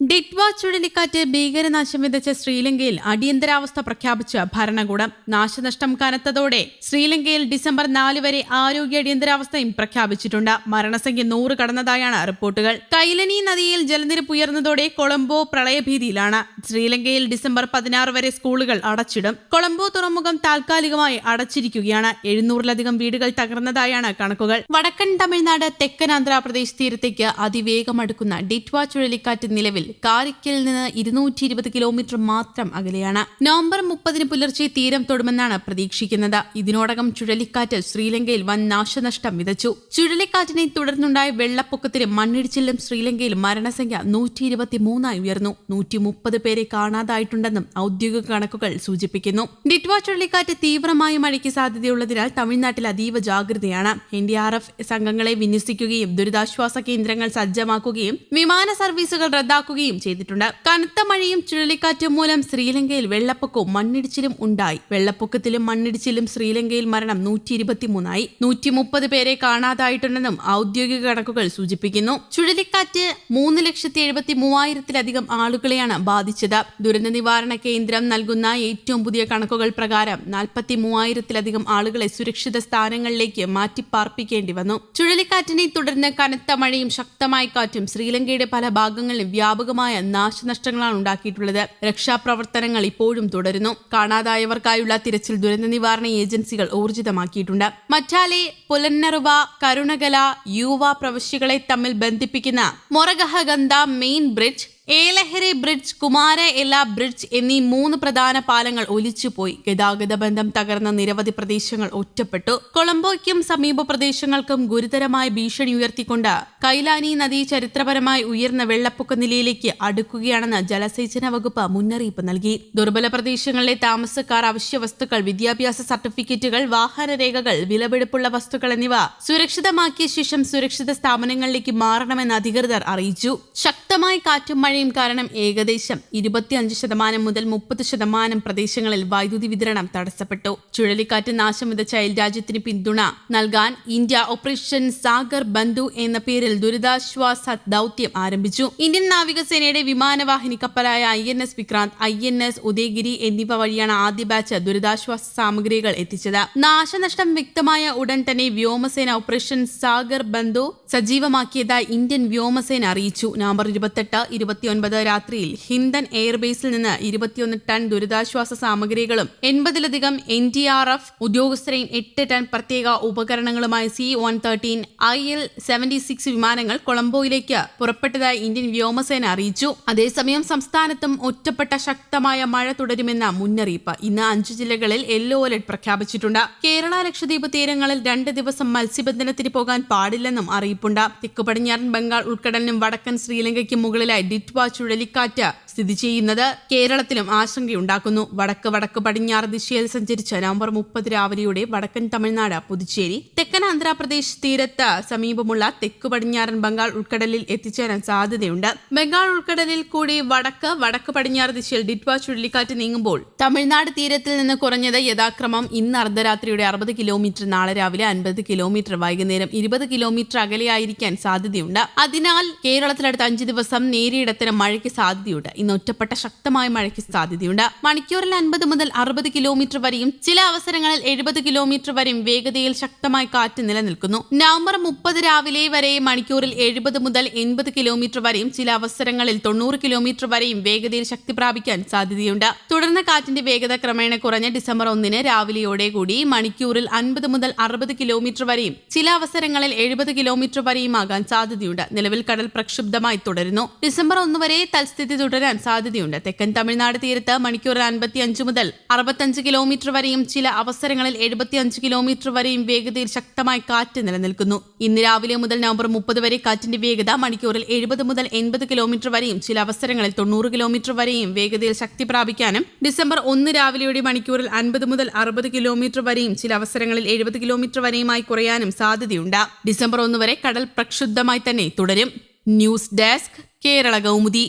ഡിറ്റ്വ ചുഴലിക്കാറ്റ് ഭീകരനാശം വിതച്ച ശ്രീലങ്കയിൽ അടിയന്തരാവസ്ഥ പ്രഖ്യാപിച്ച ഭരണകൂടം. നാശനഷ്ടം കനത്തതോടെ ശ്രീലങ്കയിൽ ഡിസംബർ 4 വരെ ആരോഗ്യ അടിയന്തരാവസ്ഥയും പ്രഖ്യാപിച്ചിട്ടുണ്ട്. മരണസംഖ്യ 100 കടന്നതായാണ് റിപ്പോർട്ടുകൾ. കൈലനി നദിയിൽ ജലനിരപ്പ് ഉയർന്നതോടെ കൊളംബോ പ്രളയഭീതിയിലാണ്. ശ്രീലങ്കയിൽ ഡിസംബർ 16 വരെ സ്കൂളുകൾ അടച്ചിടും. കൊളംബോ തുറമുഖം താൽക്കാലികമായി അടച്ചിരിക്കുകയാണ്. 700-ലധികം വീടുകൾ തകർന്നതായാണ് കണക്കുകൾ. വടക്കൻ തമിഴ്നാട്, തെക്കൻ ആന്ധ്രാപ്രദേശ് തീരത്തേക്ക് അതിവേഗം അടുക്കുന്ന ഡിറ്റ്വ ചുഴലിക്കാറ്റ് നിലവിൽ കാരിക്കലിൽ നിന്ന് 220 കിലോമീറ്റർ മാത്രം അകലെയാണ്. നവംബർ 30 പുലർച്ചെ തീരം തൊടുമെന്നാണ് പ്രതീക്ഷിക്കുന്നത്. ഇതിനോടകം ചുഴലിക്കാറ്റ് ശ്രീലങ്കയിൽ വൻ നാശനഷ്ടം വിതച്ചു. ചുഴലിക്കാറ്റിനെ തുടർന്നുണ്ടായ വെള്ളപ്പൊക്കത്തിലും മണ്ണിടിച്ചിലും ശ്രീലങ്കയിൽ മരണസംഖ്യ 123 ഉയർന്നു. 130 പേരെ കാണാതായിട്ടുണ്ടെന്നും ഔദ്യോഗിക കണക്കുകൾ സൂചിപ്പിക്കുന്നു. ഡിറ്റ്വ ചുഴലിക്കാറ്റ് തീവ്രമായ മഴയ്ക്ക് സാധ്യതയുള്ളതിനാൽ തമിഴ്നാട്ടിൽ അതീവ ജാഗ്രതയാണ്. NDRF സംഘങ്ങളെ വിന്യസിക്കുകയും ദുരിതാശ്വാസ കേന്ദ്രങ്ങൾ സജ്ജമാക്കുകയും വിമാന സർവീസുകൾ റദ്ദാക്കുകയും ചെയ്തിട്ടുണ്ട്. കനത്ത മഴയും ചുഴലിക്കാറ്റും മൂലം ശ്രീലങ്കയിൽ വെള്ളപ്പൊക്കവും മണ്ണിടിച്ചിലും ഉണ്ടായി. വെള്ളപ്പൊക്കത്തിലും മണ്ണിടിച്ചിലും ശ്രീലങ്കയിൽ മരണം 123 ആയി. 130 പേരെ കാണാതായിട്ടുണ്ടെന്നും ഔദ്യോഗിക കണക്കുകൾ സൂചിപ്പിക്കുന്നു. ചുഴലിക്കാറ്റ് 3,73,000-ലധികം ആളുകളെയാണ് ബാധിച്ചത്. ദുരന്ത നിവാരണ കേന്ദ്രം നൽകുന്ന ഏറ്റവും പുതിയ കണക്കുകൾ പ്രകാരം 43,000-ലധികം ആളുകളെ സുരക്ഷിത സ്ഥാനങ്ങളിലേക്ക് മാറ്റിപ്പാർപ്പിക്കേണ്ടി വന്നു. ചുഴലിക്കാറ്റിനെ തുടർന്ന് കനത്ത മഴയും ശക്തമായ കാറ്റും ശ്രീലങ്കയുടെ പല ഭാഗങ്ങളിലും വ്യാപകമായ നാശനഷ്ടങ്ങളാണ് ഉണ്ടാക്കിയിട്ടുള്ളത്. രക്ഷാപ്രവർത്തനങ്ങൾ ഇപ്പോഴും തുടരുന്നു. കാണാതായവർക്കായുള്ള തിരച്ചിൽ ദുരന്ത നിവാരണ ഏജൻസികൾ ഊർജിതമാക്കിയിട്ടുണ്ട്. മറ്റാലെ, പുലന്നറുവ, കരുണഗല, യൂവ പ്രവിശ്യകളെ തമ്മിൽ ബന്ധിപ്പിക്കുന്ന മൊറഗഹഗന്ത മെയിൻ ബ്രിഡ്ജ്, ഏലഹരി ബ്രിഡ്ജ്, കുമാര എല ബ്രിഡ്ജ് എന്നീ 3 പ്രധാന പാലങ്ങൾ ഒലിച്ചുപോയി. ഗതാഗത ബന്ധം തകർന്ന നിരവധി പ്രദേശങ്ങൾ ഒറ്റപ്പെട്ടു. കൊളംബോയ്ക്കും സമീപ പ്രദേശങ്ങൾക്കും ഗുരുതരമായ ഭീഷണി ഉയർത്തിക്കൊണ്ട് കൈലാനി നദി ചരിത്രപരമായി ഉയർന്ന വെള്ളപ്പൊക്ക നിലയിലേക്ക് അടുക്കുകയാണെന്ന് ജലസേചന വകുപ്പ് മുന്നറിയിപ്പ് നൽകി. ദുർബല പ്രദേശങ്ങളിലെ താമസക്കാർ അവശ്യ വസ്തുക്കൾ, വിദ്യാഭ്യാസ സർട്ടിഫിക്കറ്റുകൾ, വാഹനരേഖകൾ, വിലപിടിപ്പുള്ള വസ്തുക്കൾ എന്നിവ സുരക്ഷിതമാക്കിയ ശേഷം സുരക്ഷിത സ്ഥാപനങ്ങളിലേക്ക് മാറണമെന്ന് അധികൃതർ അറിയിച്ചു. ശക്തമായ കാറ്റും മഴയും കാരണം ഏകദേശം 25% മുതൽ 30% പ്രദേശങ്ങളിൽ വൈദ്യുതി വിതരണം തടസ്സപ്പെട്ടു. ചുഴലിക്കാറ്റ് നാശം വിതച്ച അയൽരാജ്യത്തിന് പിന്തുണ നൽകാൻ ഇന്ത്യ ഓപ്പറേഷൻ സാഗർ ബന്ധു എന്ന പേരിൽ ദുരിതാശ്വാസ ദൌത്യം ആരംഭിച്ചു. ഇന്ത്യൻ നാവികസേനയുടെ വിമാനവാഹിനി കപ്പലായ INS വിക്രാന്ത്, INS ഉദയഗിരി എന്നിവ വഴിയാണ് ആദ്യ ബാച്ച് ദുരിതാശ്വാസ സാമഗ്രികൾ എത്തിച്ചത്. നാശനഷ്ടം വ്യക്തമായ ഉടൻ തന്നെ വ്യോമസേന ഓപ്പറേഷൻ സാഗർ ബന്ധു സജീവമാക്കിയതായി ഇന്ത്യൻ വ്യോമസേന അറിയിച്ചു. നവംബർ 28-29 രാത്രിയിൽ ഹിന്ദൻ എയർബേസിൽ നിന്ന് 21 ടൺ ദുരിതാശ്വാസ സാമഗ്രികളും 80-ലധികം NDRF ഉദ്യോഗസ്ഥരെയും 8 ടൺ പ്രത്യേക ഉപകരണങ്ങളുമായി C-113 IL-76 വിമാനങ്ങൾ കൊളംബോയിലേക്ക് പുറപ്പെട്ടതായി ഇന്ത്യൻ വ്യോമസേന അറിയിച്ചു. അതേസമയം സംസ്ഥാനത്തും ഒറ്റപ്പെട്ട ശക്തമായ മഴ തുടരുമെന്ന മുന്നറിയിപ്പ്. ഇന്ന് 5 ജില്ലകളിൽ യെല്ലോ അലർട്ട് പ്രഖ്യാപിച്ചിട്ടുണ്ട്. കേരള, ലക്ഷദ്വീപ് തീരങ്ങളിൽ 2 ദിവസം മത്സ്യബന്ധനത്തിന് പോകാൻ പാടില്ലെന്നും അറിയിപ്പുണ്ട്. തെക്കു പടിഞ്ഞാറൻ ബംഗാൾ ഉൾക്കടലിനും വടക്കൻ ശ്രീലങ്കയ്ക്കും മുകളിലായി ഡിറ്റ്വ ചുഴലിക്കാറ്റ് സ്ഥിതി ചെയ്യുന്നത് കേരളത്തിലും ആശങ്കയുണ്ടാക്കുന്നു. വടക്ക് പടിഞ്ഞാറ് ദിശയിൽ സഞ്ചരിച്ച് നവംബർ 30 രാവിലെയോടെ വടക്കൻ തമിഴ്നാട്, പുതുച്ചേരി, തെക്കൻ ആന്ധ്രാപ്രദേശ് തീരത്ത് സമീപമുള്ള തെക്കു പടിഞ്ഞാറൻ ബംഗാൾ ഉൾക്കടലിൽ എത്തിച്ചേരാൻ സാധ്യതയുണ്ട്. ബംഗാൾ ഉൾക്കടലിൽ കൂടി വടക്ക് പടിഞ്ഞാറ് ദിശയിൽ ഡിറ്റ്വ ചുഴലിക്കാറ്റ് നീങ്ങുമ്പോൾ തമിഴ്നാട് തീരത്തിൽ നിന്ന് കുറഞ്ഞത് യഥാക്രമം ഇന്ന് അർദ്ധരാത്രിയുടെ 60 കിലോമീറ്റർ, നാളെ രാവിലെ 50 കിലോമീറ്റർ, വൈകുന്നേരം 20 കിലോമീറ്റർ അകലെയായിരിക്കാൻ സാധ്യതയുണ്ട്. അതിനാൽ കേരളത്തിൽ അടുത്ത 5 ദിവസം നേരിയിടത്തരം മഴയ്ക്ക് സാധ്യതയുണ്ട്. ഇന്ന് ഒറ്റപ്പെട്ട ശക്തമായ മഴയ്ക്ക് സാധ്യതയുണ്ട്. മണിക്കൂറിൽ 50 മുതൽ 60 കിലോമീറ്റർ വരെയും ചില അവസരങ്ങളിൽ 70 കിലോമീറ്റർ വരെയും വേഗതയിൽ ശക്തമായ കാറ്റ് നിലനിൽക്കുന്നു. നവംബർ 30 രാവിലെ വരെ മണിക്കൂറിൽ 70 മുതൽ 80 കിലോമീറ്റർ വരെയും ചില അവസരങ്ങളിൽ 90 കിലോമീറ്റർ വരെയും വേഗതയിൽ ശക്തി പ്രാപിക്കാൻ സാധ്യതയുണ്ട്. തുടർന്ന് കാറ്റിന്റെ വേഗത ക്രമേണ കുറഞ്ഞ് ഡിസംബർ 1 രാവിലെയോടെ കൂടി മണിക്കൂറിൽ 50 മുതൽ 60 കിലോമീറ്റർ വരെയും ചില അവസരങ്ങളിൽ 70 കിലോമീറ്റർ വരെയും ആകാൻ സാധ്യതയുണ്ട്. നിലവിൽ കടൽ പ്രക്ഷുബ്ധമായി തുടരുന്നു. ഡിസംബർ 1 വരെ തൽസ്ഥിതി തുടരാൻ സാധ്യതയുണ്ട്. തെക്കൻ തമിഴ്നാട് തീരത്ത് മണിക്കൂറിൽ 55 മുതൽ 65 കിലോമീറ്റർ വരെയും ചില അവസരങ്ങളിൽ 75 കിലോമീറ്റർ വരെയും വേഗതയിൽ ശക്തമായ കാറ്റ് നിലനിൽക്കുന്നു. ഇന്ന് രാവിലെ മുതൽ നവംബർ 30 വരെ കാറ്റിന്റെ വേഗത മണിക്കൂറിൽ 70 മുതൽ 80 കിലോമീറ്റർ വരെയും ചില അവസരങ്ങളിൽ 90 കിലോമീറ്റർ വരെയും വേഗതയിൽ ശക്തി പ്രാപിക്കാനും ഡിസംബർ 1 രാവിലെയോടെ മണിക്കൂറിൽ 50 മുതൽ 60 കിലോമീറ്റർ വരെയും ചില അവസരങ്ങളിൽ 70 കിലോമീറ്റർ വരെയുമായി കുറയാനും സാധ്യതയുണ്ട്. ഡിസംബർ 1 വരെ കടൽ പ്രക്ഷുബ്ധമായി തന്നെ തുടരും. News desk, Kerala Kaumudi.